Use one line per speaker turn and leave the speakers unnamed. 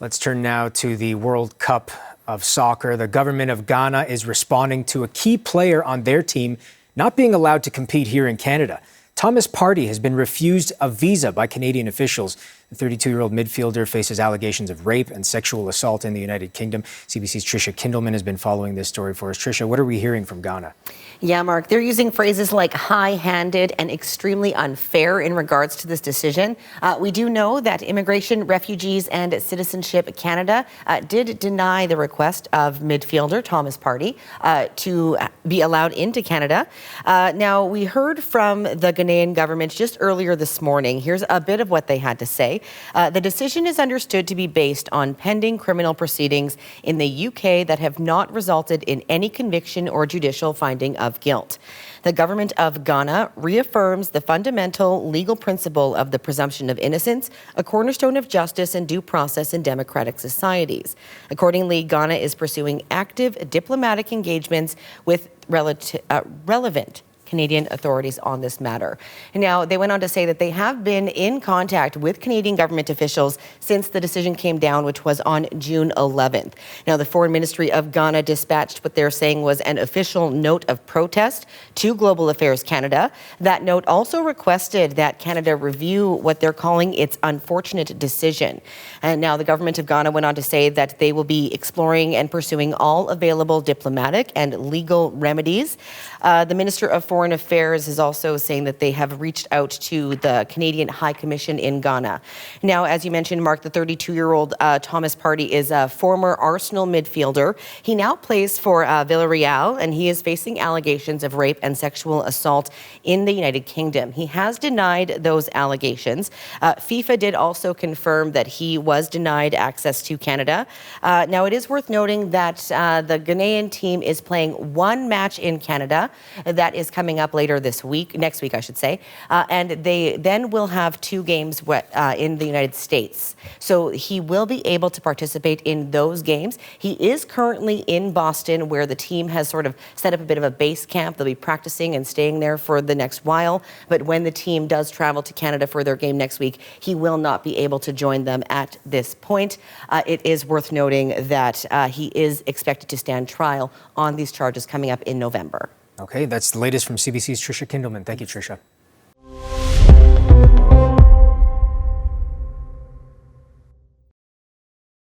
Let's turn now to the World Cup of soccer. The government of Ghana is responding to a key player on their team not being allowed to compete here in Canada. Thomas Partey has been refused a visa by Canadian officials. The 32-year-old midfielder faces allegations of rape and sexual assault in the United Kingdom. CBC's Tricia Kindleman has been following this story for us. Tricia, what are we hearing from Ghana?
Yeah, Mark, they're using phrases like high-handed and extremely unfair in regards to this decision. We do know that Immigration, Refugees and Citizenship Canada did deny the request of midfielder Thomas Partey to be allowed into Canada. Now, we heard from the Ghanaian government just earlier this morning. Here's a bit of what they had to say. The decision is understood to be based on pending criminal proceedings in the UK that have not resulted in any conviction or judicial finding of guilt. The government of Ghana reaffirms the fundamental legal principle of the presumption of innocence, a cornerstone of justice and due process in democratic societies. Accordingly, Ghana is pursuing active diplomatic engagements with relevant Canadian authorities on this matter. And now, they went on to say that they have been in contact with Canadian government officials since the decision came down, which was on June 11th. Now, the Foreign Ministry of Ghana dispatched what they're saying was an official note of protest to Global Affairs Canada. That note also requested that Canada review what they're calling its unfortunate decision. And now the government of Ghana went on to say that they will be exploring and pursuing all available diplomatic and legal remedies. The Minister of Foreign Affairs is also saying that they have reached out to the Canadian High Commission in Ghana. Now, as you mentioned, Mark, the 32-year-old Thomas Partey is a former Arsenal midfielder. He now plays for Villarreal, and he is facing allegations of rape and sexual assault in the United Kingdom. He has denied those allegations. FIFA did also confirm that he was denied access to Canada. Now, it is worth noting that the Ghanaian team is playing one match in Canada that is coming up later this week, next week, I should say, and they then will have two games in the United States. So he will be able to participate in those games. He is currently in Boston, where the team has sort of set up a bit of a base camp. They'll be practicing and staying there for the next while. But when the team does travel to Canada for their game next week, he will not be able to join them at this point. It is worth noting that he is expected to stand trial on these charges coming up in November.
Okay, that's the latest from CBC's Tricia Kindleman. Thank you, Tricia.